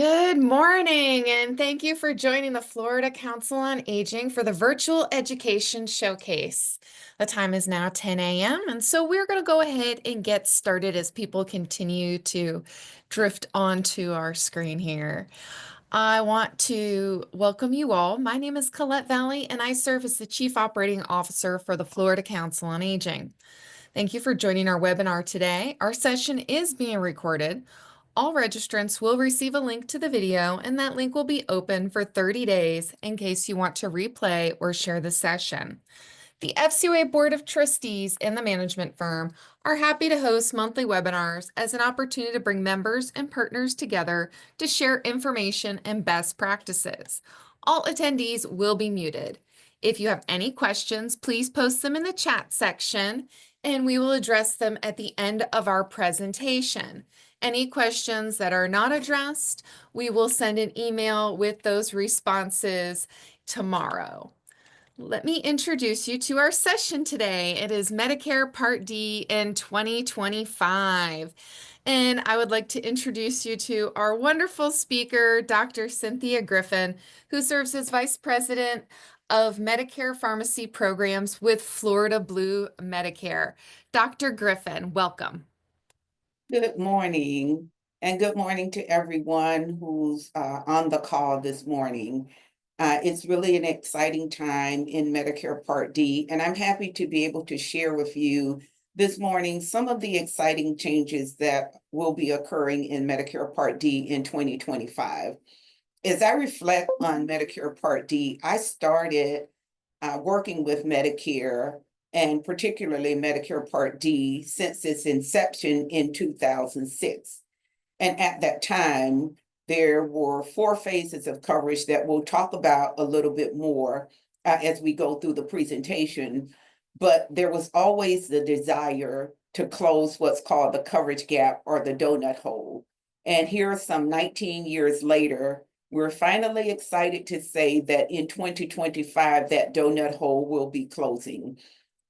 Good morning, and thank you for joining the Florida Council on Aging for the Virtual Education Showcase. The time is now 10 a.m., and so we're going to go ahead and get started as people continue to drift onto our screen here. I want to welcome you all. My name is Colette Valley, and I serve as the Chief Operating Officer for the Florida Council on Aging. Thank you for joining our webinar today. Our session is being recorded. All registrants will receive a link to the video, and that link will be open for 30 days in case you want to replay or share the session. The FCOA Board of Trustees and the management firm are happy to host monthly webinars as an opportunity to bring members and partners together to share information and best practices. All attendees will be muted. If you have any questions, please post them in the chat section, and we will address them at the end of our presentation. Any questions that are not addressed, we will send an email with those responses tomorrow. Let me introduce you to our session today. It is Medicare Part D in 2025. And I would like to introduce you to our wonderful speaker, Dr. Cynthia Griffin, who serves as Vice President of Medicare Pharmacy Programs with Florida Blue Medicare. Dr. Griffin, welcome. Good morning, and good morning to everyone who's on the call this morning. It's really an exciting time in Medicare Part D, and I'm happy to be able to share with you this morning some of the exciting changes that will be occurring in Medicare Part D in 2025. As I reflect on Medicare Part D, I started working with Medicare and particularly Medicare Part D since its inception in 2006. And at that time, there were 4 phases of coverage that we'll talk about a little bit more as we go through the presentation. But there was always the desire to close what's called the coverage gap or the donut hole. And here, some 19 years later, we're finally excited to say that in 2025, that donut hole will be closing.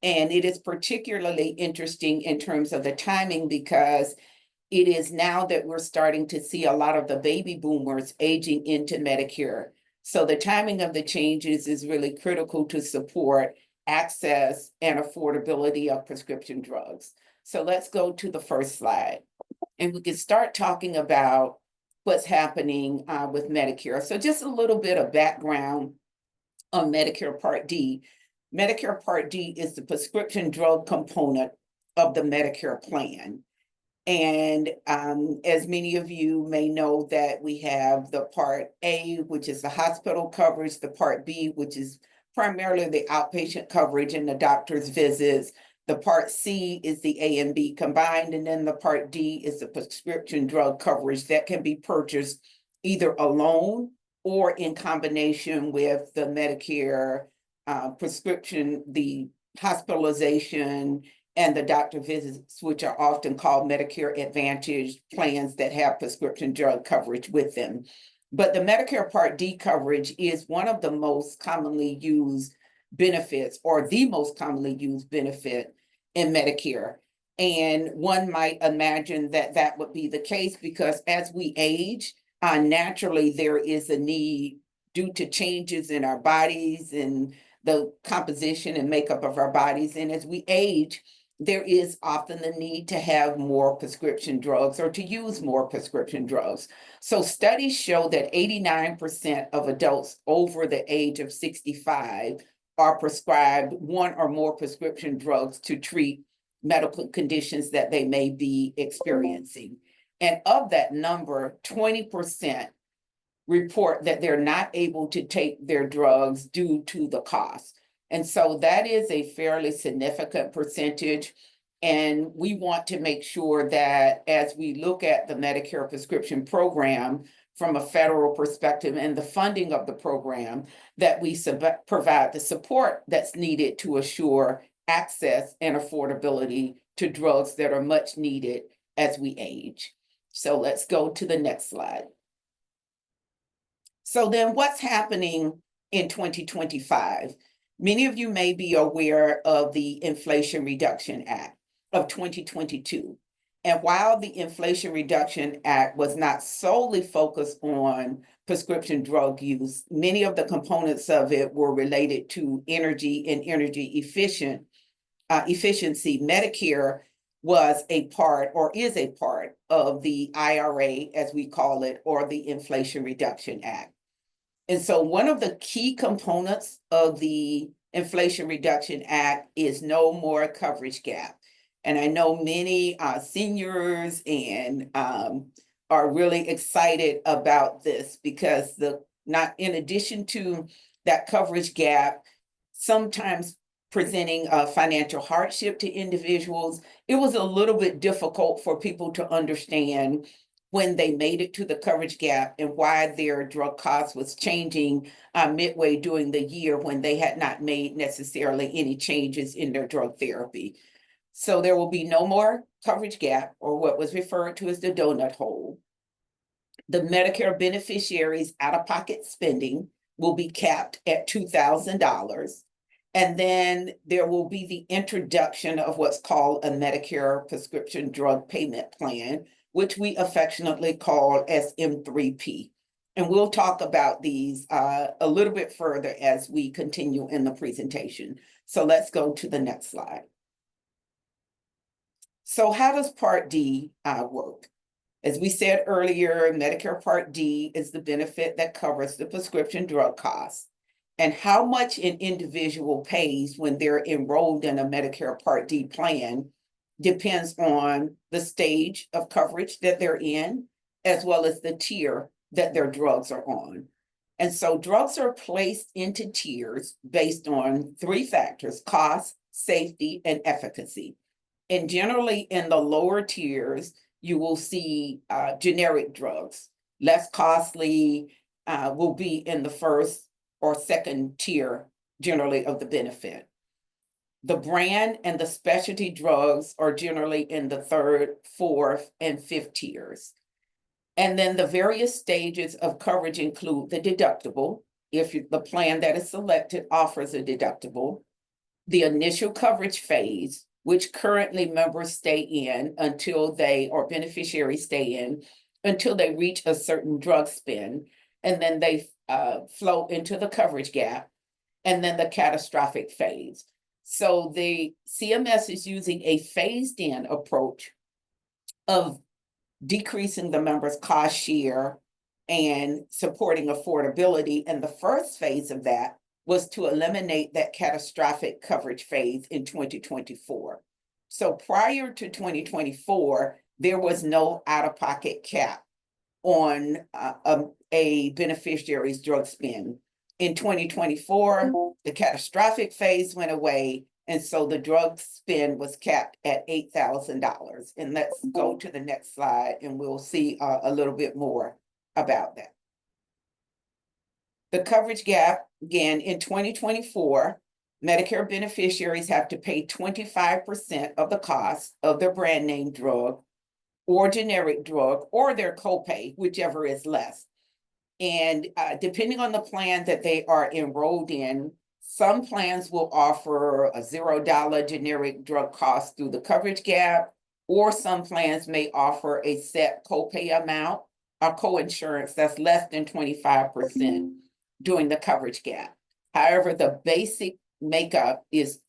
And it is particularly interesting in terms of the timing because it is now that we're starting to see a lot of the baby boomers aging into Medicare. So the timing of the changes is really critical to support access and affordability of prescription drugs. So let's go to the first slide. And we can start talking about what's happening with Medicare. So just a little bit of background on Medicare Part D. Medicare Part D is the prescription drug component of the Medicare plan. And as many of you may know that we have the Part A, which is the hospital coverage, the Part B, which is primarily the outpatient coverage and the doctor's visits. The Part C is the A and B combined, and then the Part D is the prescription drug coverage that can be purchased either alone or in combination with the Medicare prescription, the hospitalization, and the doctor visits, which are often called Medicare Advantage plans that have prescription drug coverage with them. But the Medicare Part D coverage is one of the most commonly used benefits, or the most commonly used benefit in Medicare. And one might imagine that that would be the case because as we age, naturally there is a need due to changes in our bodies and the composition and makeup of our bodies. And as we age, there is often the need to have more prescription drugs or to use more prescription drugs. So studies show that 89% of adults over the age of 65 are prescribed one or more prescription drugs to treat medical conditions that they may be experiencing. And of that number, 20% report that they're not able to take their drugs due to the cost. And so that is a fairly significant percentage. And we want to make sure that as we look at the Medicare prescription program from a federal perspective and the funding of the program, that we provide the support that's needed to assure access and affordability to drugs that are much needed as we age. So let's go to the next slide. So then what's happening in 2025? Many of you may be aware of the Inflation Reduction Act of 2022. And while the Inflation Reduction Act was not solely focused on prescription drug use, many of the components of it were related to energy and efficiency. Medicare was a part or is a part of the IRA, as we call it, or the Inflation Reduction Act. And so one of the key components of the Inflation Reduction Act is no more coverage gap. And I know many seniors and are really excited about this because not in addition to that coverage gap, sometimes presenting a financial hardship to individuals, it was a little bit difficult for people to understand when they made it to the coverage gap and why their drug cost was changing midway during the year when they had not made necessarily any changes in their drug therapy. So there will be no more coverage gap, or what was referred to as the donut hole. The Medicare beneficiaries' out-of-pocket spending will be capped at $2,000. And then there will be the introduction of what's called a Medicare prescription drug payment plan, which we affectionately call SM3P. And we'll talk about these a little bit further as we continue in the presentation. So let's go to the next slide. So how does Part D work? As we said earlier, Medicare Part D is the benefit that covers the prescription drug costs. And how much an individual pays when they're enrolled in a Medicare Part D plan depends on the stage of coverage that they're in, as well as the tier that their drugs are on. And so drugs are placed into tiers based on three factors: cost, safety, and efficacy. And generally in the lower tiers, you will see generic drugs, less costly, will be in the first or second tier generally of the benefit. The brand and the specialty drugs are generally in the third, fourth, and fifth tiers. And then the various stages of coverage include the deductible, if the plan that is selected offers a deductible, the initial coverage phase, which currently members stay in until or beneficiaries stay in until they reach a certain drug spend, and then they flow into the coverage gap, and then the catastrophic phase. So the CMS is using a phased-in approach of decreasing the members' cost share and supporting affordability. And the first phase of that was to eliminate that catastrophic coverage phase in 2024. So prior to 2024, there was no out-of-pocket cap on a beneficiary's drug spend. In 2024, the catastrophic phase went away, and so the drug spend was capped at $8,000. And let's go to the next slide, and we'll see a little bit more about that. The coverage gap, again, in 2024, Medicare beneficiaries have to pay 25% of the cost of their brand name drug or generic drug or their copay, whichever is less. And depending on the plan that they are enrolled in, some plans will offer a $0 generic drug cost through the coverage gap, or some plans may offer a set copay amount or coinsurance that's less than 25% during the coverage gap. However, the basic makeup is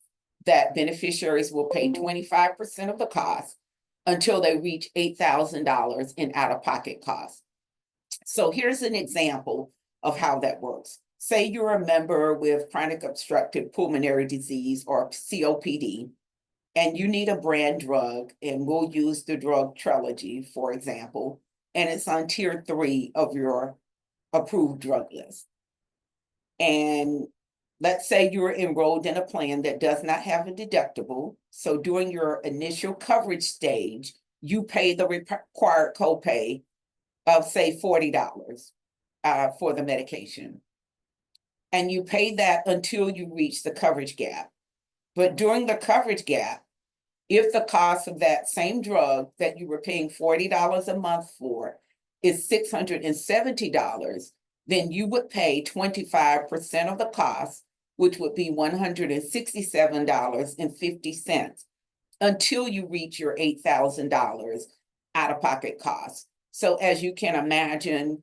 that beneficiaries will pay 25% of the cost until they reach $8,000 in out-of-pocket costs. So here's an example of how that works. Say you're a member with chronic obstructive pulmonary disease or COPD, and you need a brand drug, and we'll use the drug Trelegy, for example, and it's on tier 3 of your approved drug list. And let's say you're enrolled in a plan that does not have a deductible. So during your initial coverage stage, you pay the required copay of, say, $40 for the medication. And you pay that until you reach the coverage gap. But during the coverage gap, if the cost of that same drug that you were paying $40 a month for is $670, then you would pay 25% of the cost, which would be $167.50 until you reach your $8,000 out-of-pocket costs. So as you can imagine,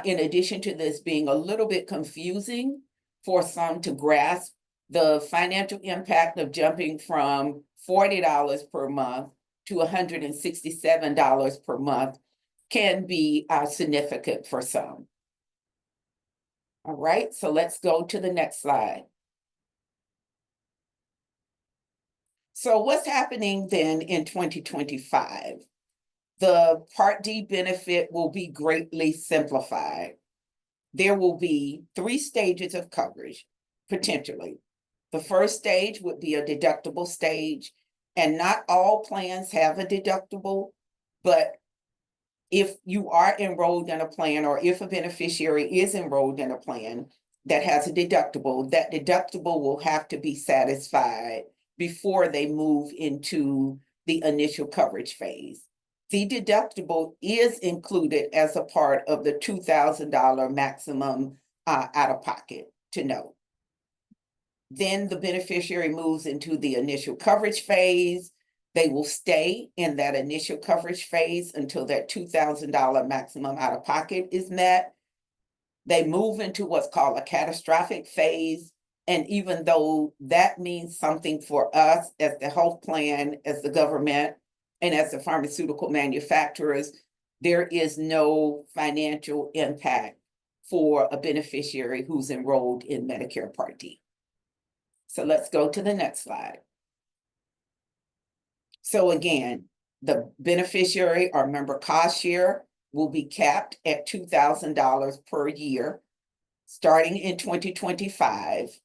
in addition to this being a little bit confusing for some to grasp, the financial impact of jumping from $40 per month to $167 per month can be significant for some. All right, so let's go to the next slide. So what's happening then in 2025? The Part D benefit will be greatly simplified. There will be 3 stages of coverage, potentially. The first stage would be a deductible stage, and not all plans have a deductible, but if you are enrolled in a plan, or if a beneficiary is enrolled in a plan that has a deductible, that deductible will have to be satisfied before they move into the initial coverage phase. The deductible is included as a part of the $2,000 maximum out of pocket, to note. Then the beneficiary moves into the initial coverage phase. They will stay in that initial coverage phase until that $2,000 maximum out of pocket is met. They move into what's called a catastrophic phase. And even though that means something for us as the health plan, as the government, and as the pharmaceutical manufacturers, there is no financial impact for a beneficiary who's enrolled in Medicare Part D. So let's go to the next slide. So again, the beneficiary or member cost share will be capped at $2,000 per year, starting in 2025.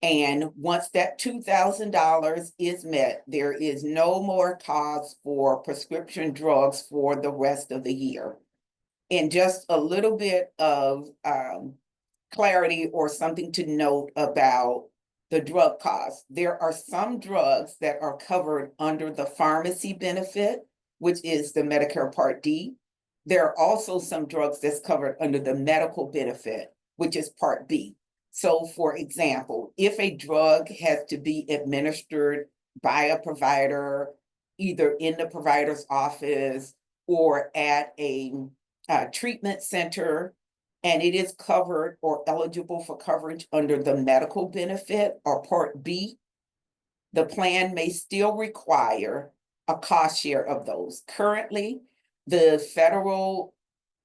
And once that $2,000 is met, there is no more cost for prescription drugs for the rest of the year. And just a little bit of clarity or something to note about the drug costs. There are some drugs that are covered under the pharmacy benefit, which is the Medicare Part D. There are also some drugs that's covered under the medical benefit, which is Part B. So for example, if a drug has to be administered by a provider, either in the provider's office or at a treatment center, and it is covered or eligible for coverage under the medical benefit or Part B, the plan may still require a cost share of those. Currently, the federal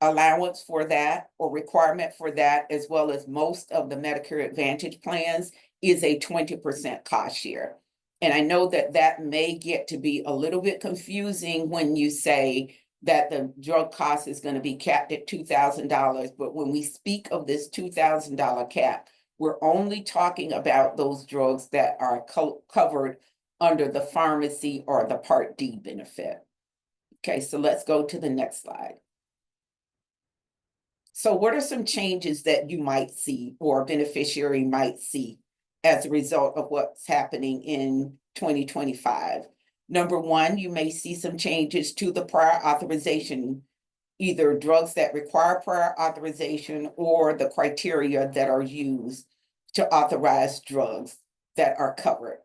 allowance for that or requirement for that, as well as most of the Medicare Advantage plans, is a 20% cost share. And I know that that may get to be a little bit confusing when you say that the drug cost is going to be capped at $2,000. But when we speak of this $2,000 cap, we're only talking about those drugs that are covered under the pharmacy or the Part D benefit. Okay, so let's go to the next slide. So what are some changes that you might see or a beneficiary might see as a result of what's happening in 2025? Number one, you may see some changes to the prior authorization, either drugs that require prior authorization or the criteria that are used to authorize drugs that are covered.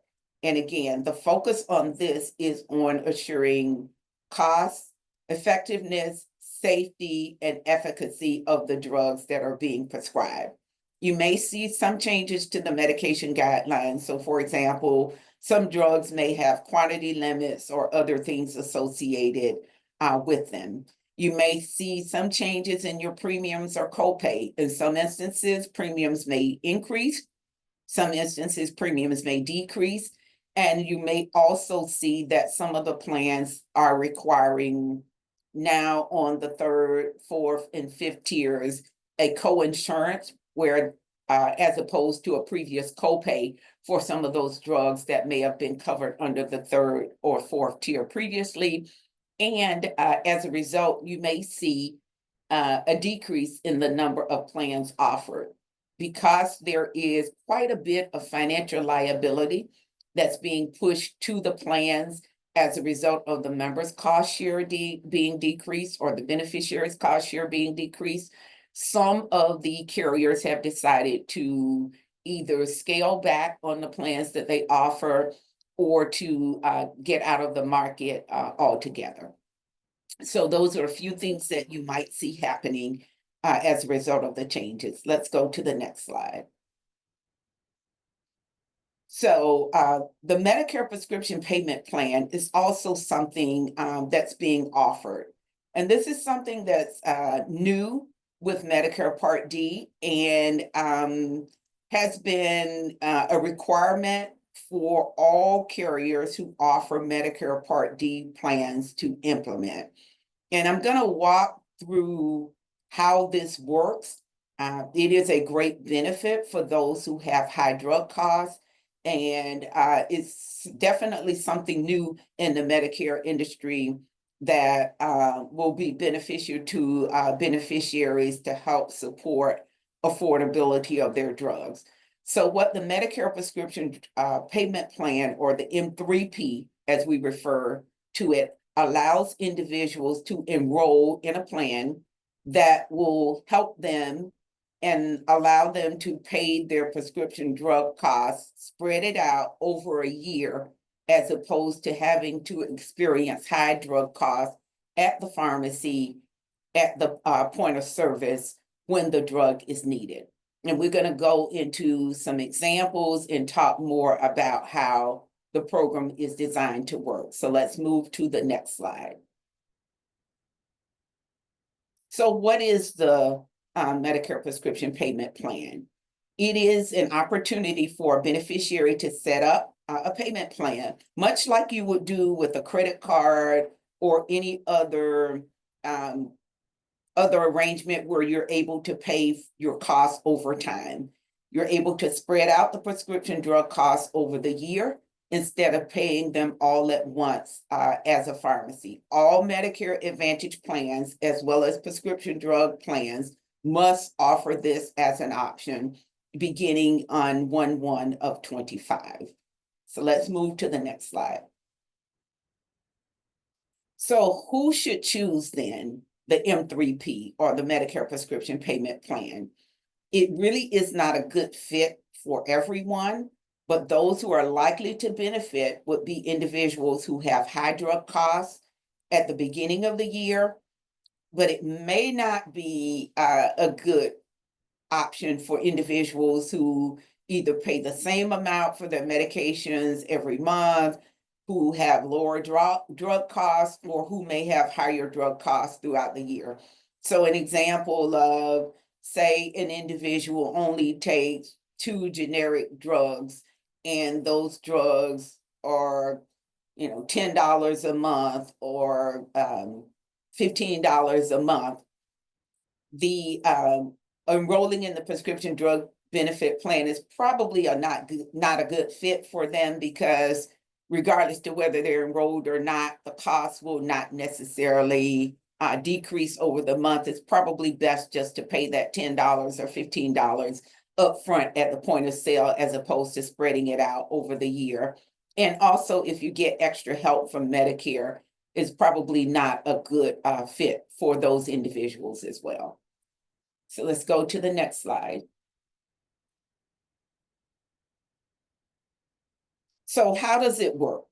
And again, the focus on this is on assuring cost, effectiveness, safety, and efficacy of the drugs that are being prescribed. You may see some changes to the medication guidelines. So for example, some drugs may have quantity limits or other things associated with them. You may see some changes in your premiums or copay. In some instances, premiums may increase. Some instances, premiums may decrease. And you may also see that some of the plans are requiring now on the 3rd, 4th, and 5th tiers a co-insurance, where as opposed to a previous copay for some of those drugs that may have been covered under the 3rd or 4th tier previously. And as a result, you may see a decrease in the number of plans offered, because there is quite a bit of financial liability that's being pushed to the plans as a result of the members' cost share being decreased or the beneficiaries' cost share being decreased. Some of the carriers have decided to either scale back on the plans that they offer or to get out of the market altogether. So those are a few things that you might see happening as a result of the changes. Let's go to the next slide. So the Medicare prescription payment plan is also something that's being offered. And this is something that's new with Medicare Part D and has been a requirement for all carriers who offer Medicare Part D plans to implement. And I'm going to walk through how this works. It is a great benefit for those who have high drug costs, and it's definitely something new in the Medicare industry that will be beneficial to beneficiaries to help support affordability of their drugs. So what the Medicare prescription payment plan, or the M3P as we refer to it, allows individuals to enroll in a plan that will help them and allow them to pay their prescription drug costs, spread it out over a year, as opposed to having to experience high drug costs at the pharmacy, at the point of service when the drug is needed. And we're going to go into some examples and talk more about how the program is designed to work. So let's move to the next slide. So what is the Medicare prescription payment plan? It is an opportunity for a beneficiary to set up a payment plan, much like you would do with a credit card or any other arrangement where you're able to pay your costs over time. You're able to spread out the prescription drug costs over the year instead of paying them all at once as a pharmacy. All Medicare Advantage plans, as well as prescription drug plans, must offer this as an option beginning on 1/1 of 25. So let's move to the next slide. So who should choose then the M3P, or the Medicare prescription payment plan? It really is not a good fit for everyone, but those who are likely to benefit would be individuals who have high drug costs at the beginning of the year, but it may not be a good option for individuals who either pay the same amount for their medications every month, who have lower drug costs, or who may have higher drug costs throughout the year. So an example of, say, an individual only takes 2 generic drugs, and those drugs are, $10 a month or $15 a month. The enrolling in the prescription drug benefit plan is probably not a good fit for them, because regardless to whether they're enrolled or not, the cost will not necessarily decrease over the month. It's probably best just to pay that $10 or $15 upfront at the point of sale, as opposed to spreading it out over the year. And also, if you get extra help from Medicare, it's probably not a good fit for those individuals as well. So let's go to the next slide. So how does it work?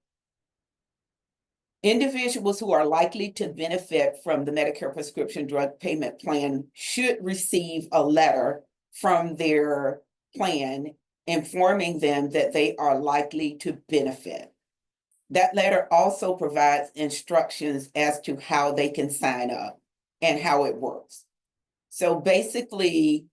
Individuals who are likely to benefit from the Medicare prescription drug payment plan should receive a letter from their plan informing them that they are likely to benefit. That letter also provides instructions as to how they can sign up and how it works. So basically,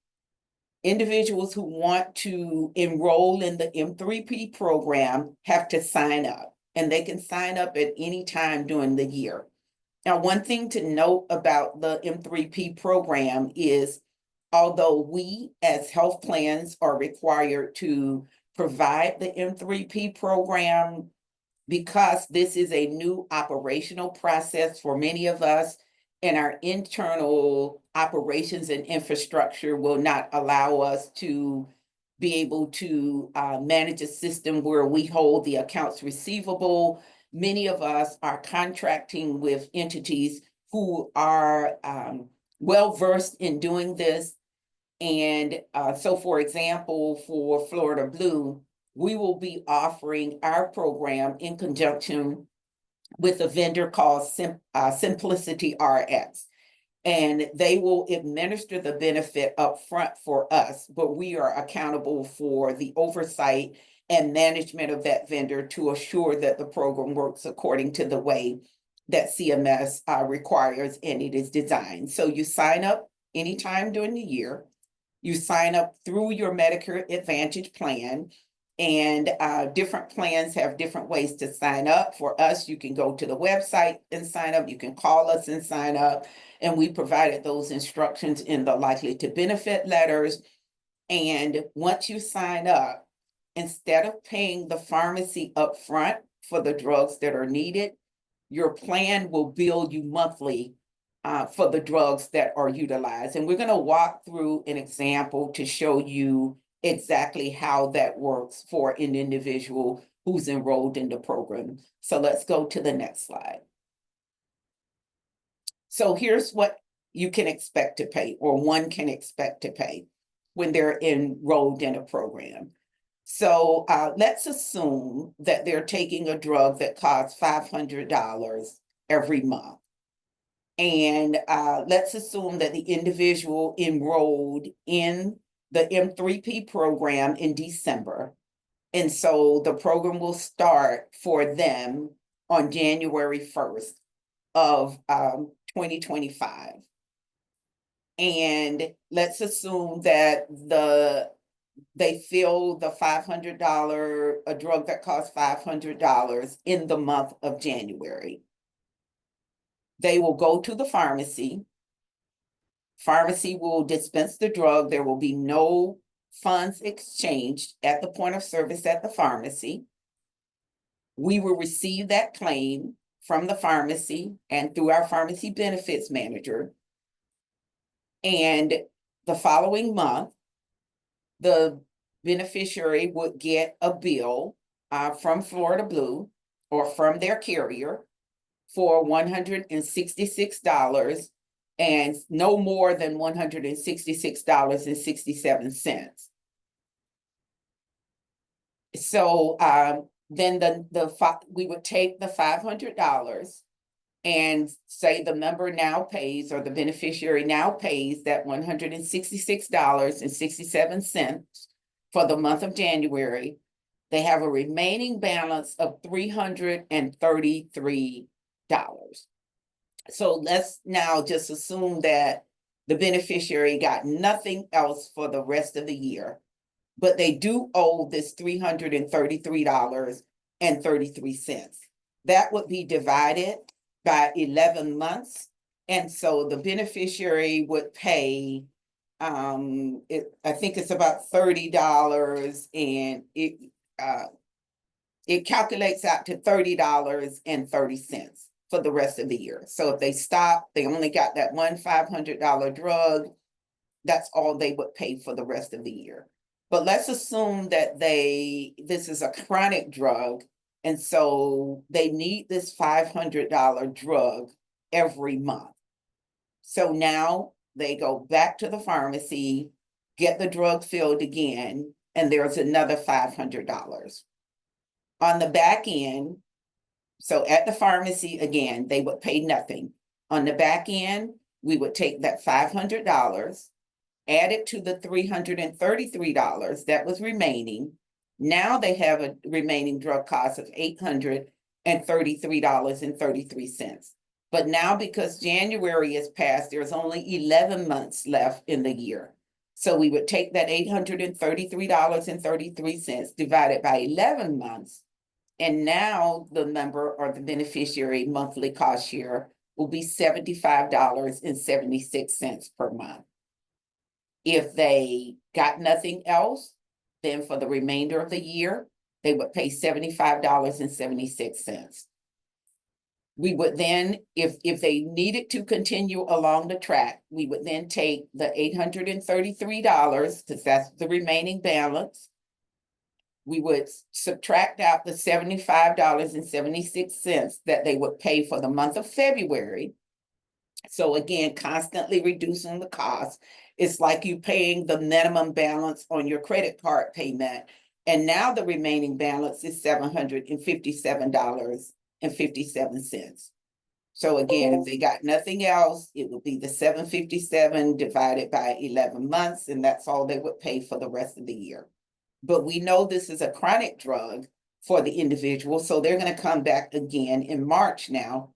individuals who want to enroll in the M3P program have to sign up, and they can sign up at any time during the year. Now, one thing to note about the M3P program is, although we as health plans are required to provide the M3P program, because this is a new operational process for many of us, and our internal operations and infrastructure will not allow us to be able to manage a system where we hold the accounts receivable. Many of us are contracting with entities who are well-versed in doing this. And so, for example, for Florida Blue, we will be offering our program in conjunction with a vendor called Simplicity RX. And they will administer the benefit up front for us, but we are accountable for the oversight and management of that vendor to assure that the program works according to the way that CMS requires and it is designed. So you sign up anytime during the year. You sign up through your Medicare Advantage plan, and different plans have different ways to sign up. For us, you can go to the website and sign up. You can call us and sign up. And we provided those instructions in the likely to benefit letters. And once you sign up, instead of paying the pharmacy up front for the drugs that are needed, your plan will bill you monthly for the drugs that are utilized. And we're going to walk through an example to show you exactly how that works for an individual who's enrolled in the program. So let's go to the next slide. So here's what you can expect to pay, or one can expect to pay when they're enrolled in a program. So let's assume that they're taking a drug that costs $500 every month. And let's assume that the individual enrolled in the M3P program in December. And so the program will start for them on January 1st of 2025. And let's assume that they fill the $500, a drug that costs $500 in the month of January. They will go to the pharmacy. Pharmacy will dispense the drug. There will be no funds exchanged at the point of service at the pharmacy. We will receive that claim from the pharmacy and through our pharmacy benefits manager. And the following month, the beneficiary would get a bill from Florida Blue or from their carrier for $166 and no more than $166.67. So then we would take the $500 and say the member now pays, or the beneficiary now pays, that $166.67 for the month of January. They have a remaining balance of $333. So let's now just assume that the beneficiary got nothing else for the rest of the year, but they do owe this $333.33. That would be divided by 11 months. And so the beneficiary would pay, I think it's about $30, and it calculates out to $30.30 for the rest of the year. So if they stop, they only got that one $500 drug, that's all they would pay for the rest of the year. But let's assume that this is a chronic drug, and so they need this $500 drug every month. So now they go back to the pharmacy, get the drug filled again, and there's another $500. On the back end, so at the pharmacy, again, they would pay nothing. On the back end, we would take that $500, add it to the $333 that was remaining. Now they have a remaining drug cost of $833.33. But now, because January is past, there's only 11 months left in the year. So we would take that $833.33 divided by 11 months. And now the member or the beneficiary monthly cost share will be $75.76 per month. If they got nothing else, then for the remainder of the year, they would pay $75.76. We would then, if they needed to continue along the track, we would then take the $833, because that's the remaining balance. We would subtract out the $75.76 that they would pay for the month of February. So again, constantly reducing the cost. It's like you paying the minimum balance on your credit card payment. And now the remaining balance is $757.57. So again, if they got nothing else, it would be the 757 divided by 11 months, and that's all they would pay for the rest of the year. But we know this is a chronic drug for the individual, so they're going to come back again in March now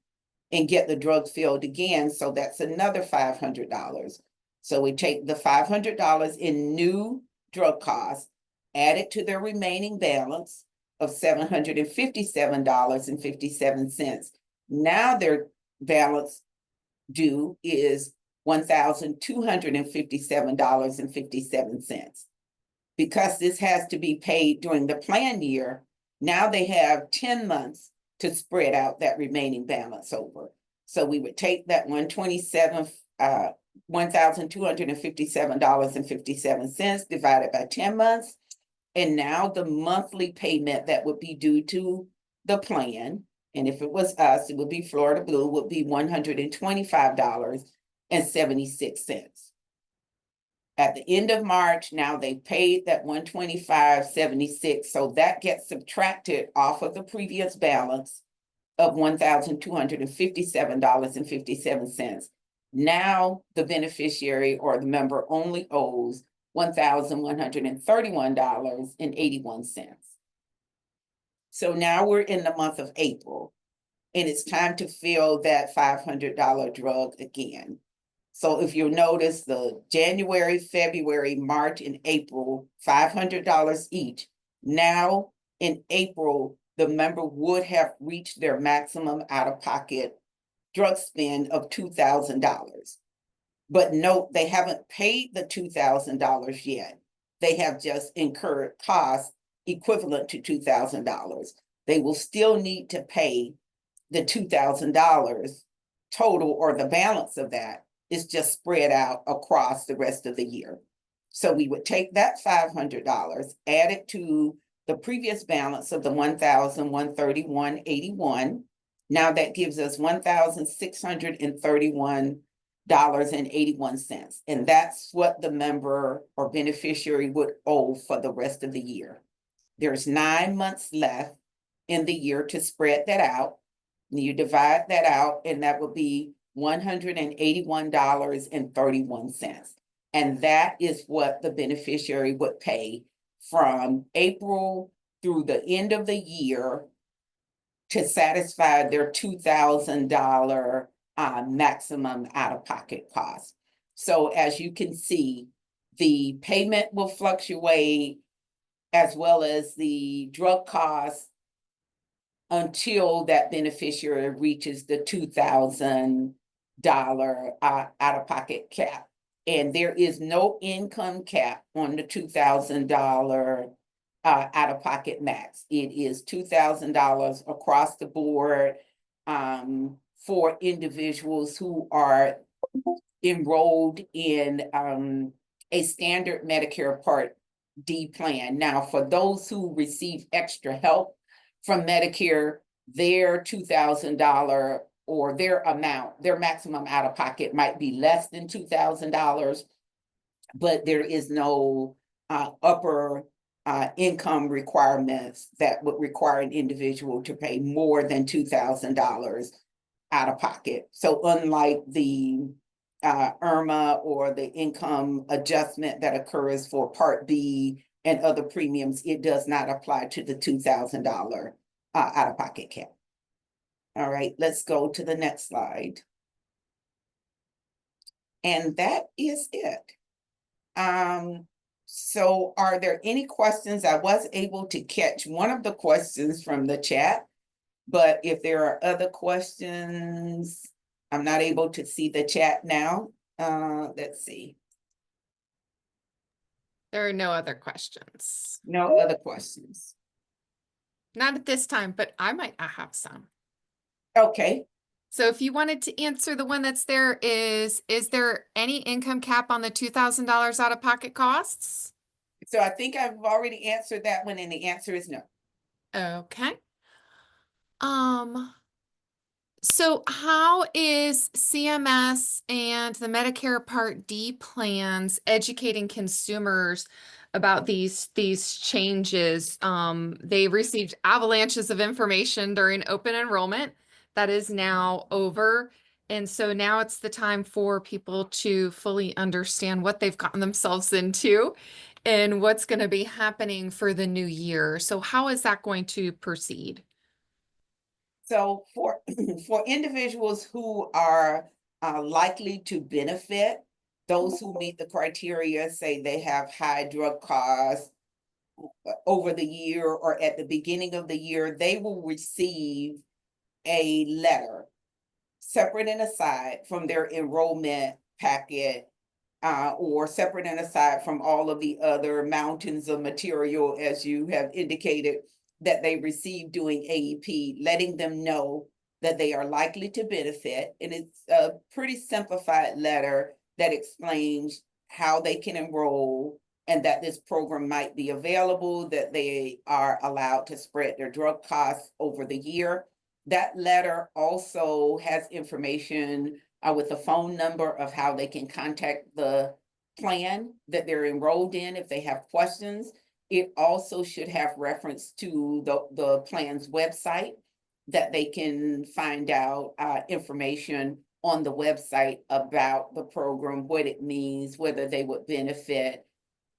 and get the drug filled again. So that's another $500. So we take the $500 in new drug costs, add it to their remaining balance of $757.57. Now their balance due is $1,257.57. Because this has to be paid during the plan year, now they have 10 months to spread out that remaining balance over. So we would take that $1,257.57 divided by 10 months. And now the monthly payment that would be due to the plan, and if it was us, it would be Florida Blue, would be $125.76. At the end of March, now they paid that $125.76. So that gets subtracted off of the previous balance of $1,257.57. Now the beneficiary or the member only owes $1,131.81. So now we're in the month of April, and it's time to fill that $500 drug again. So if you'll notice, the January, February, March, and April, $500 each. Now in April, the member would have reached their maximum out-of-pocket drug spend of $2,000. But note, they haven't paid the $2,000 yet. They have just incurred costs equivalent to $2,000. They will still need to pay the $2,000 total, or the balance of that is just spread out across the rest of the year. So we would take that $500, add it to the previous balance of the $1,131.81. Now that gives us $1,631.81. And that's what the member or beneficiary would owe for the rest of the year. There's 9 months left in the year to spread that out. You divide that out, and that would be $181.31. And that is what the beneficiary would pay from April through the end of the year to satisfy their $2,000 maximum out-of-pocket cost. So as you can see, the payment will fluctuate as well as the drug costs until that beneficiary reaches the $2,000 out-of-pocket cap. And there is no income cap on the $2,000 out-of-pocket max. It is $2,000 across the board for individuals who are enrolled in a standard Medicare Part D plan. Now, for those who receive extra help from Medicare, their $2,000 or their amount, their maximum out-of-pocket might be less than $2,000, but there is no upper income requirements that would require an individual to pay more than $2,000 out of pocket. So unlike the IRMA or the income adjustment that occurs for Part B and other premiums, it does not apply to the $2,000 out-of-pocket cap. All right, let's go to the next slide. And that is it. So are there any questions? I was able to catch one of the questions from the chat, but if there are other questions, I'm not able to see the chat now. Let's see. There are no other questions. No other questions. Not at this time, but I might have some. Okay. So if you wanted to answer the one that's there is there any income cap on the $2,000 out-of-pocket costs? So I think I've already answered that one, and the answer is no. Okay. So how is CMS and the Medicare Part D plans educating consumers about these changes. They received avalanches of information during open enrollment that is now over. And so now it's the time for people to fully understand what they've gotten themselves into and what's going to be happening for the new year. So how is that going to proceed? So for for individuals who are likely to benefit, those who meet the criteria, say they have high drug costs over the year or at the beginning of the year, they will receive a letter separate and aside from their enrollment packet, or separate and aside from all of the other mountains of material, as you have indicated, that they receive doing AEP, letting them know that they are likely to benefit. And it's a pretty simplified letter that explains how they can enroll and that this program might be available, that they are allowed to spread their drug costs over the year. That letter also has information with a phone number of how they can contact the plan that they're enrolled in if they have questions. It also should have reference to the plan's website that they can find out information on the website about the program, what it means, whether they would benefit,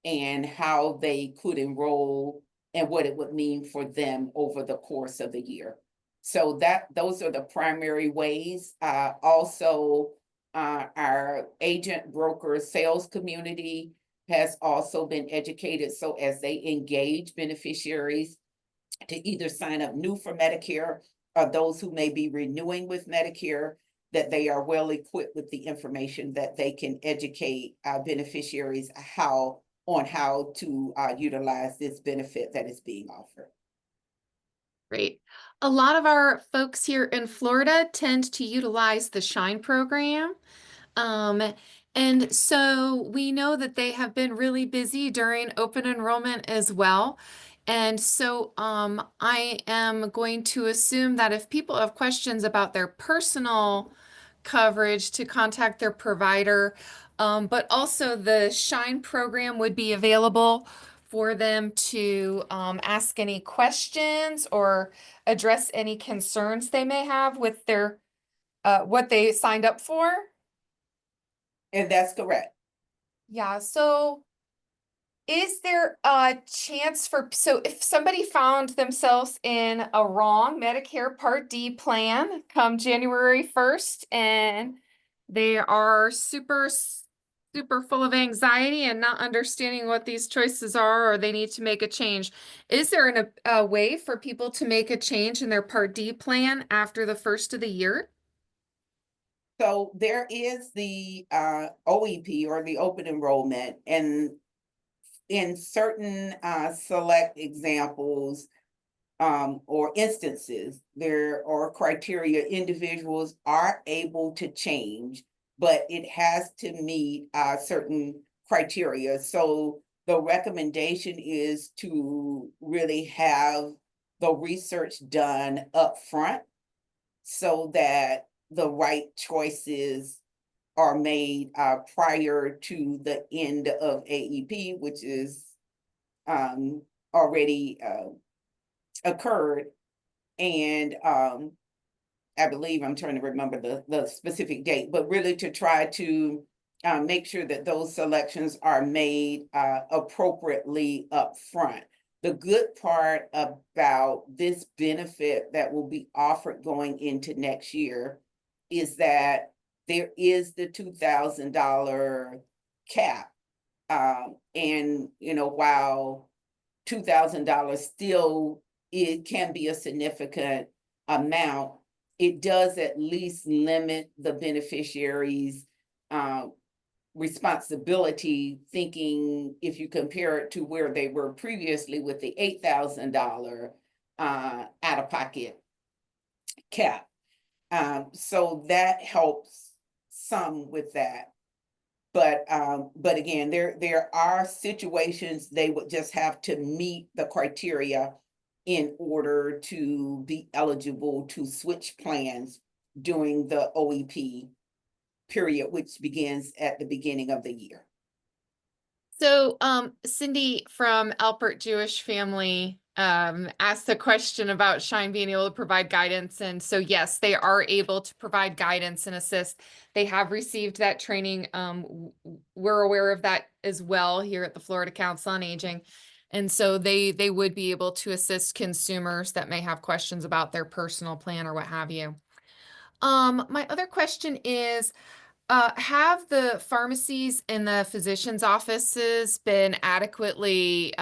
and how they could enroll and what it would mean for them over the course of the year. So those are the primary ways. Also, our agent, broker, sales community has also been educated. So as they engage beneficiaries to either sign up new for Medicare or those who may be renewing with Medicare, that they are well equipped with the information that they can educate beneficiaries how to utilize this benefit that is being offered. Great. A lot of our folks here in Florida tend to utilize the Shine program. Um, and so we know that they have been really busy during open enrollment as well. And so I am going to assume that if people have questions about their personal coverage, to contact their provider, but also the Shine program would be available for them to ask any questions or address any concerns they may have with their what they signed up for. And that's correct. Yeah, so is there a chance so if somebody found themselves in a wrong Medicare Part D plan come January 1st and they are super full of anxiety and not understanding what these choices are, or they need to make a change, is there a way for people to make a change in their Part D plan after the first of the year? So there is the OEP, or the open enrollment, and in certain select examples or instances, there are criteria individuals are able to change, but it has to meet certain criteria. So the recommendation is to really have the research done up front so that the right choices are made prior to the end of AEP, which is already occurred. And I believe, I'm trying to remember the specific date, but really to try to make sure that those selections are made appropriately up front. The good part about this benefit that will be offered going into next year is that there is the $2,000 cap. And, while $2,000 still, it can be a significant amount, it does at least limit the beneficiary's responsibility, thinking if you compare it to where they were previously with the $8,000 out-of-pocket cap. So that helps some with that. But again, there are situations they would just have to meet the criteria in order to be eligible to switch plans during the OEP period, which begins at the beginning of the year. So, Cindy from Alpert Jewish Family asked a question about Shine being able to provide guidance. And so, yes, they are able to provide guidance and assist. They have received that training. We're aware of that as well here at the Florida Council on Aging. And so they would be able to assist consumers that may have questions about their personal plan or what have you. My other question is, have the pharmacies and the physician's offices been adequately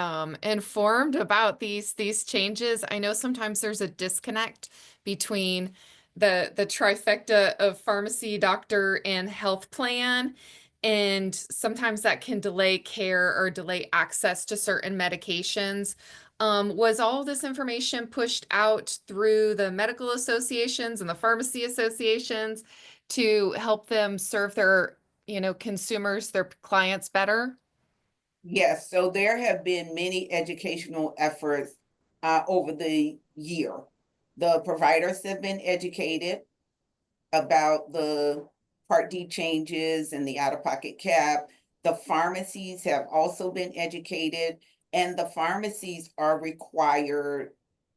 informed about these changes? I know sometimes there's a disconnect between the trifecta of pharmacy, doctor, and health plan, and sometimes that can delay care or delay access to certain medications. Was all this information pushed out through the medical associations and the pharmacy associations to help them serve their, consumers, their clients better? Yes, so there have been many educational efforts over the year. The providers have been educated about the Part D changes and the out-of-pocket cap. The pharmacies have also been educated, and the pharmacies are required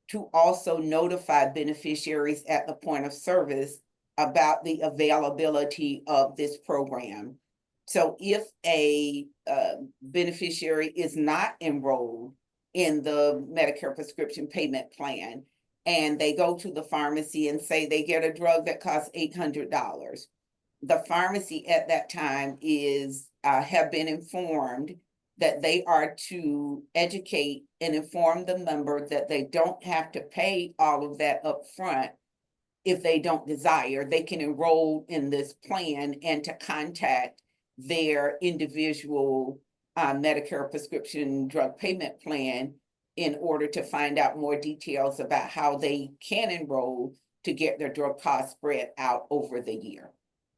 to also notify beneficiaries at the point of service about the availability of this program. So if a beneficiary is not enrolled in the Medicare prescription payment plan, and they go to the pharmacy and say they get a drug that costs $800. The pharmacy at that time is have been informed that they are to educate and inform the member that they don't have to pay all of that up front if they don't desire. They can enroll in this plan and to contact their individual Medicare prescription drug payment plan in order to find out more details about how they can enroll to get their drug costs spread out over the year.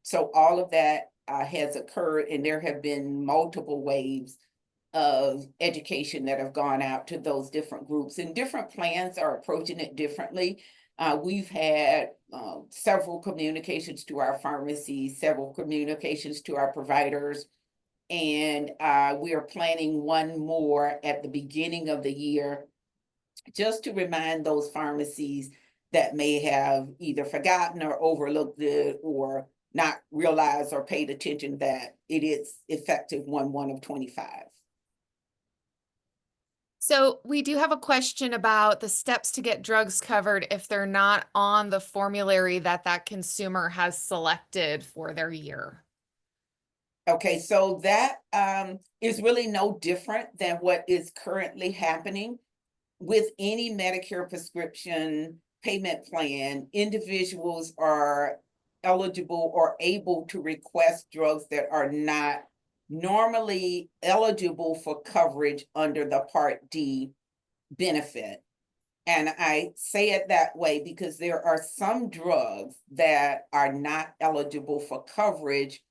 So all of that has occurred, and there have been multiple waves of education that have gone out to those different groups, and different plans are approaching it differently. We've had several communications to our pharmacies, several communications to our providers, and we are planning one more at the beginning of the year just to remind those pharmacies that may have either forgotten or overlooked it or not realized or paid attention that it is effective 1/1 of 25. So we do have a question about the steps to get drugs covered if they're not on the formulary that consumer has selected for their year. Okay, so that is really no different than what is currently happening with any Medicare prescription payment plan. Individuals are eligible or able to request drugs that are not normally eligible for coverage under the Part D benefit. And I say it that way because there are some drugs that are not eligible for coverage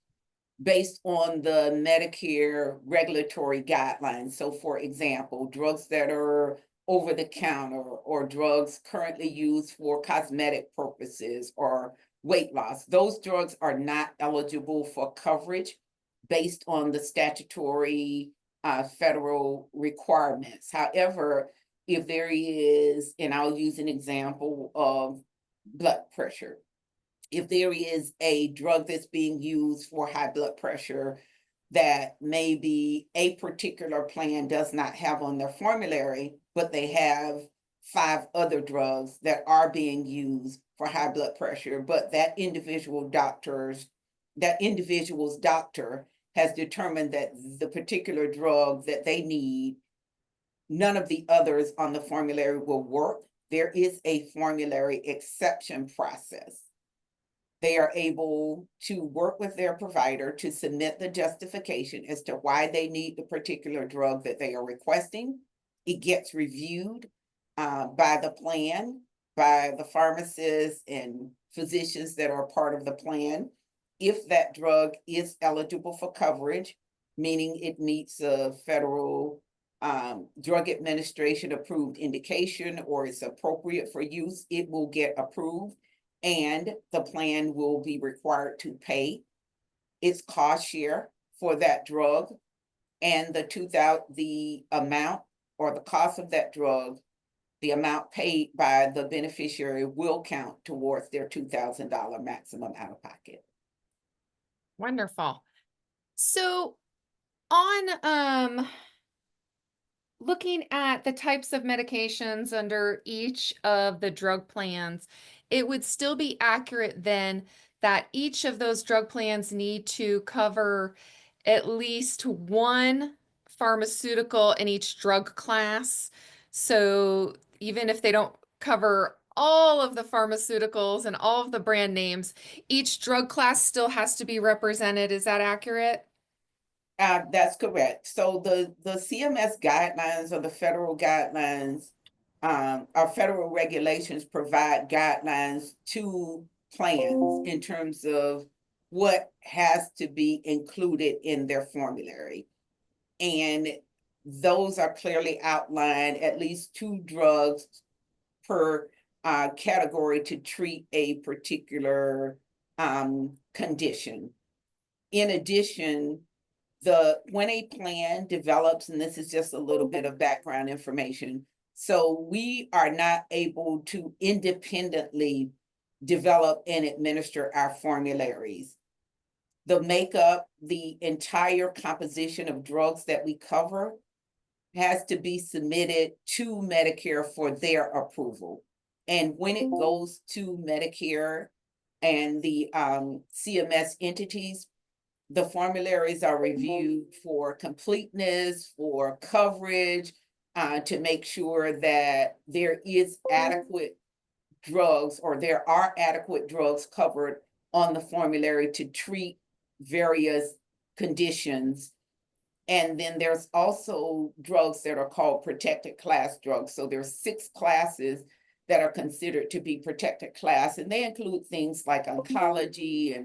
based on the Medicare regulatory guidelines. So for example, drugs that are over the counter or drugs currently used for cosmetic purposes or weight loss, those drugs are not eligible for coverage based on the statutory federal requirements. However, if there is, and I'll use an example of blood pressure, if there is a drug that's being used for high blood pressure that maybe a particular plan does not have on their formulary, but they have 5 other drugs that are being used for high blood pressure, but that individual's doctor has determined that the particular drug that they need, none of the others on the formulary will work. There is a formulary exception process. They are able to work with their provider to submit the justification as to why they need the particular drug that they are requesting. It gets reviewed by the plan, by the pharmacists and physicians that are part of the plan. If that drug is eligible for coverage, meaning it meets a federal drug administration approved indication or is appropriate for use, it will get approved, and the plan will be required to pay its cost share for that drug. and the amount or the cost of that drug, the amount paid by the beneficiary will count towards their $2,000 maximum out of pocket. Wonderful. So on looking at the types of medications under each of the drug plans, it would still be accurate then that each of those drug plans need to cover at least one pharmaceutical in each drug class. So even if they don't cover all of the pharmaceuticals and all of the brand names, each drug class still has to be represented. Is that accurate? That's correct. So the CMS guidelines or the federal guidelines, our federal regulations provide guidelines to plans in terms of what has to be included in their formulary. And those are clearly outlined, at least 2 drugs per category to treat a particular condition. In addition, when a plan develops, and this is just a little bit of background information, so we are not able to independently develop and administer our formularies. The makeup, the entire composition of drugs that we cover has to be submitted to Medicare for their approval. And when it goes to Medicare and the CMS entities, the formularies are reviewed for completeness, for coverage, to make sure that there is adequate drugs or there are adequate drugs covered on the formulary to treat various conditions. And then there's also drugs that are called protected class drugs. So there's 6 classes that are considered to be protected class, and they include things like oncology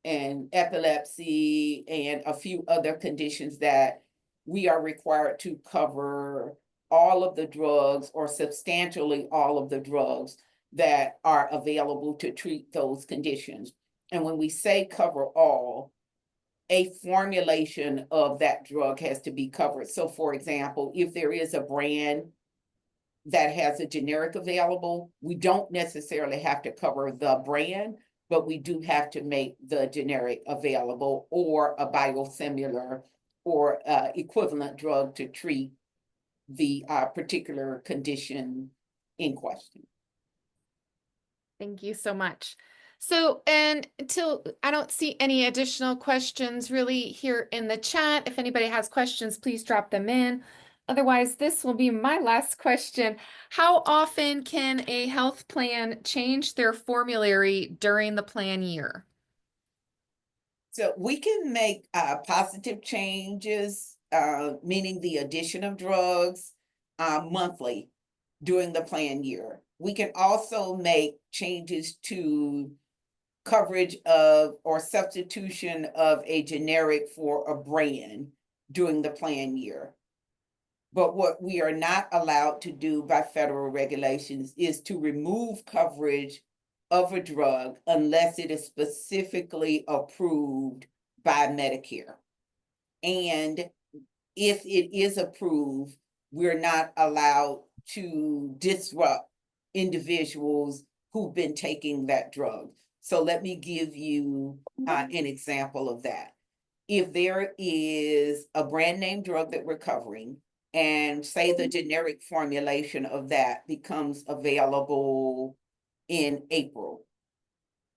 and epilepsy and a few other conditions that we are required to cover all of the drugs or substantially all of the drugs that are available to treat those conditions. And when we say cover all, a formulation of that drug has to be covered. So for example, if there is a brand that has a generic available, we don't necessarily have to cover the brand, but we do have to make the generic available or a biosimilar or equivalent drug to treat the particular condition in question. Thank you so much. So, and until I don't see any additional questions really here in the chat, if anybody has questions, please drop them in. Otherwise, this will be my last question. How often can a health plan change their formulary during the plan year? So we can make positive changes, meaning the addition of drugs, monthly during the plan year. We can also make changes to coverage of or substitution of a generic for a brand during the plan year. But what we are not allowed to do by federal regulations is to remove coverage of a drug unless it is specifically approved by Medicare. And if it is approved, we're not allowed to disrupt individuals who've been taking that drug. So let me give you an example of that. If there is a brand name drug that we're covering, and say the generic formulation of that becomes available in April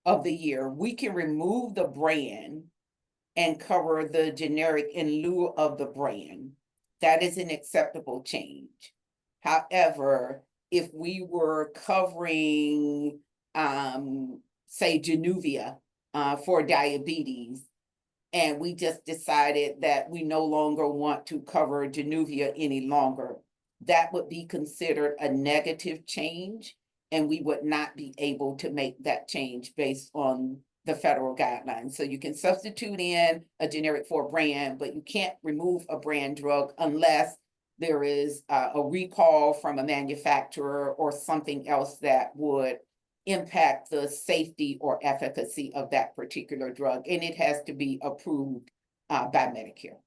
of the year, we can remove the brand and cover the generic in lieu of the brand. That is an acceptable change. However, if we were covering, say, Januvia for diabetes, and we just decided that we no longer want to cover Januvia any longer, that would be considered a negative change, and we would not be able to make that change based on the federal guidelines. So you can substitute in a generic for a brand, but you can't remove a brand drug unless there is a recall from a manufacturer or something else that would impact the safety or efficacy of that particular drug, and it has to be approved by Medicare.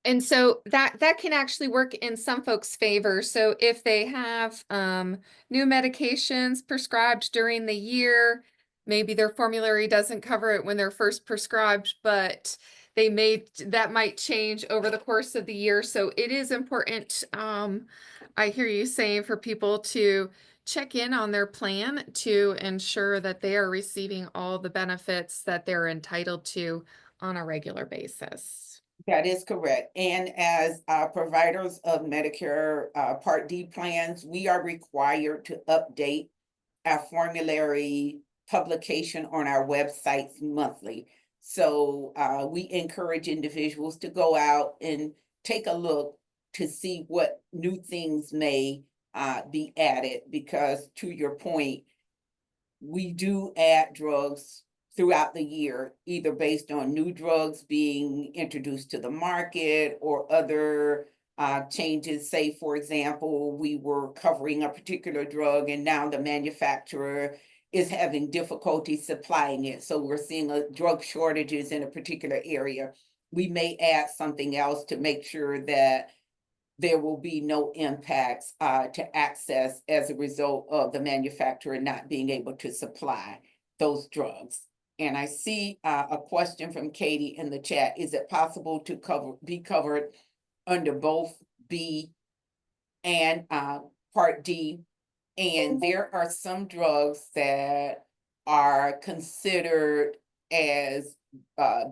And so that can actually work in some folks' favor. So if they have new medications prescribed during the year, maybe their formulary doesn't cover it when they're first prescribed, but that might change over the course of the year. So it is important, I hear you saying, for people to check in on their plan to ensure that they are receiving all the benefits that they're entitled to on a regular basis. That is correct. And as providers of Medicare Part D plans, we are required to update our formulary publication on our websites monthly. So we encourage individuals to go out and take a look to see what new things may be added, because to your point, we do add drugs throughout the year, either based on new drugs being introduced to the market or other changes. Say, for example, we were covering a particular drug and now the manufacturer is having difficulty supplying it. So we're seeing drug shortages in a particular area. We may add something else to make sure that there will be no impacts to access as a result of the manufacturer not being able to supply those drugs. And I see a question from Katie in the chat. Is it possible to be covered under both B and Part D? And there are some drugs that are considered as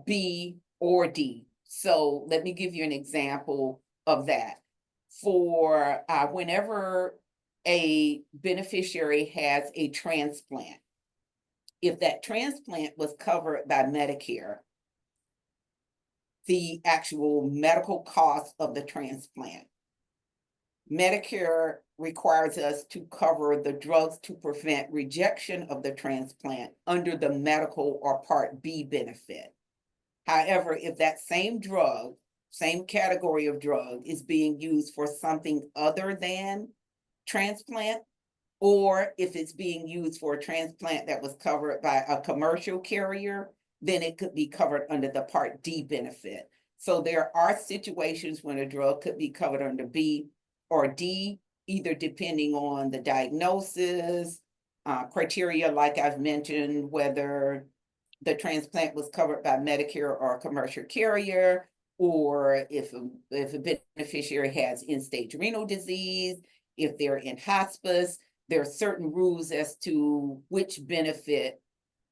B or D. So let me give you an example of that. For whenever a beneficiary has a transplant, if that transplant was covered by Medicare, the actual medical cost of the transplant, Medicare requires us to cover the drugs to prevent rejection of the transplant under the medical or Part B benefit. However, if that same drug, same category of drug, is being used for something other than transplant, or if it's being used for a transplant that was covered by a commercial carrier, then it could be covered under the Part D benefit. So there are situations when a drug could be covered under B or D, either depending on the diagnosis, criteria, like I've mentioned, whether the transplant was covered by Medicare or a commercial carrier, or if a beneficiary has end-stage renal disease, if they're in hospice. There are certain rules as to which benefit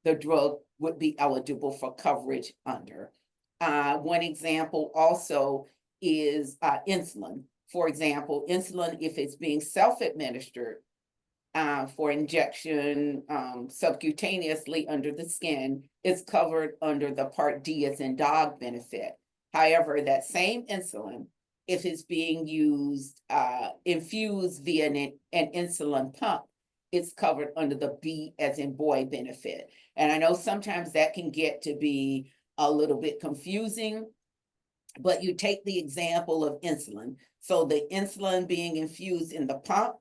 the drug would be eligible for coverage under. One example also is insulin. For example, insulin, if it's being self-administered for injection subcutaneously under the skin, is covered under the Part D as in dog benefit. However, that same insulin, if it's being used, infused via an insulin pump, it's covered under the B as in boy benefit. And I know sometimes that can get to be a little bit confusing, but you take the example of insulin. So the insulin being infused in the pump,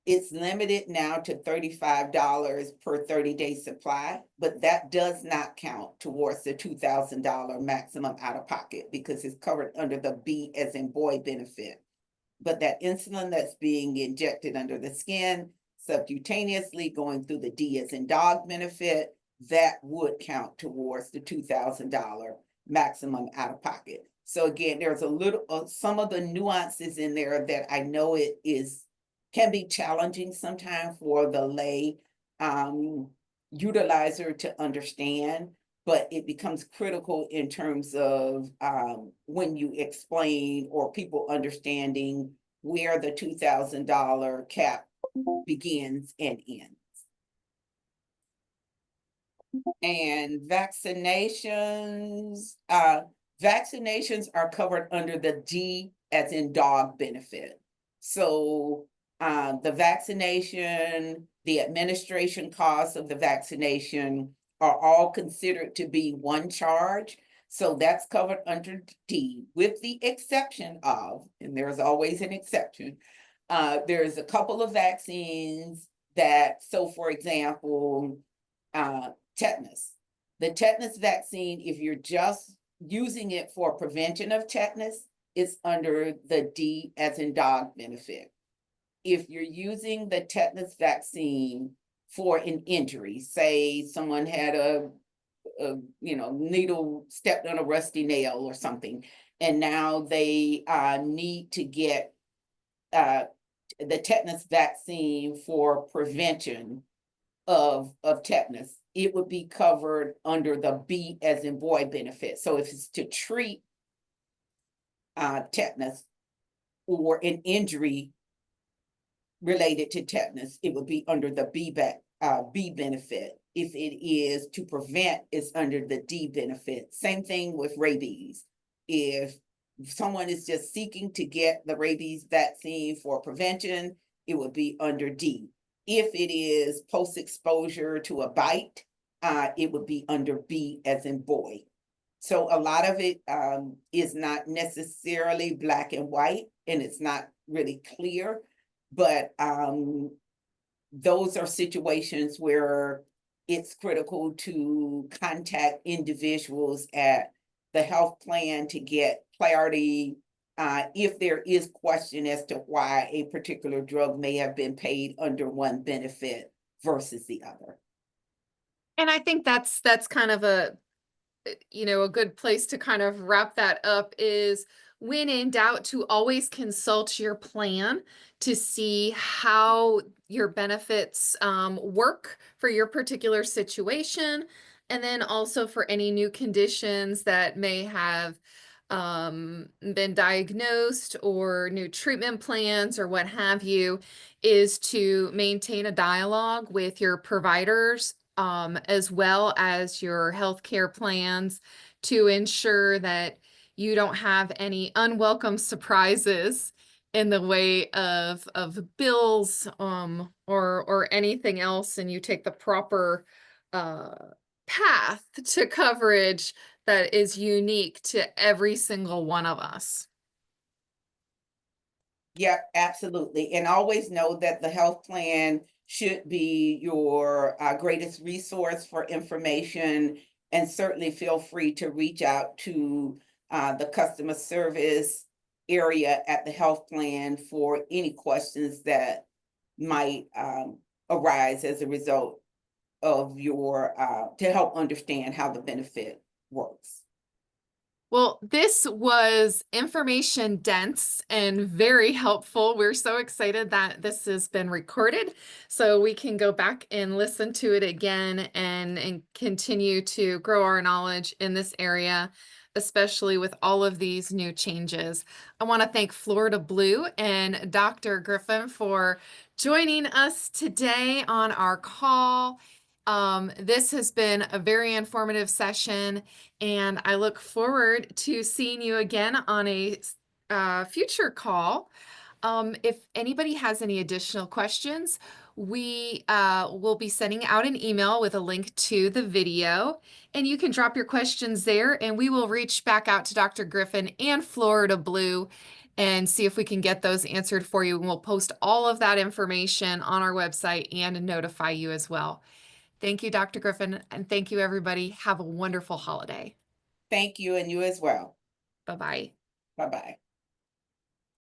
it's limited now to $35 per 30-day supply, but that does not count towards the $2,000 maximum out of pocket because it's covered under the B as in boy benefit. But that insulin that's being injected under the skin subcutaneously going through the D as in dog benefit, that would count towards the $2,000 maximum out of pocket. So again, there's a little, some of the nuances in there that I know can be challenging sometimes for the lay utilizer to understand, but it becomes critical in terms of when you explain or people understanding where the $2,000 cap begins and ends. And vaccinations are covered under the D as in dog benefit. So the vaccination, the administration costs of the vaccination are all considered to be one charge. So that's covered under D, with the exception of, and there's always an exception, there's a couple of vaccines that, so for example, tetanus. The tetanus vaccine, if you're just using it for prevention of tetanus, it's under the D as in dog benefit. If you're using the tetanus vaccine for an injury, say someone had a needle stepped on a rusty nail or something, and now they need to get uh, the tetanus vaccine for prevention of tetanus, it would be covered under the B as in boy benefit. So if it's to treat tetanus or an injury related to tetanus, it would be under the B benefit. If it is to prevent, it's under the D benefit. Same thing with rabies. If someone is just seeking to get the rabies vaccine for prevention, it would be under D. If it is post-exposure to a bite, it would be under B as in boy. So a lot of it is not necessarily black and white, and it's not really clear, but those are situations where it's critical to contact individuals at the health plan to get clarity if there is question as to why a particular drug may have been paid under one benefit versus the other. And I think that's kind of a good place to kind of wrap that up is when in doubt to always consult your plan to see how your benefits work for your particular situation. And then also for any new conditions that may have been diagnosed or new treatment plans or what have you, is to maintain a dialogue with your providers as well as your healthcare plans to ensure that you don't have any unwelcome surprises in the way of bills or anything else, and you take the proper uh, path to coverage that is unique to every single one of us. Yeah, absolutely. And always know that the health plan should be your greatest resource for information. And certainly feel free to reach out to the customer service area at the health plan for any questions that might arise as a result of your, to help understand how the benefit works. Well, this was information dense and very helpful. We're so excited that this has been recorded so we can go back and listen to it again and continue to grow our knowledge in this area, especially with all of these new changes. I want to thank Florida Blue and Dr. Griffin for joining us today on our call. This has been a very informative session, and I look forward to seeing you again on a future call. If anybody has any additional questions, we will be sending out an email with a link to the video, and you can drop your questions there, and we will reach back out to Dr. Griffin and Florida Blue and see if we can get those answered for you. And we'll post all of that information on our website and notify you as well. Thank you, Dr. Griffin, and thank you, everybody. Have a wonderful holiday. Thank you, and you as well. Bye-bye. Bye bye.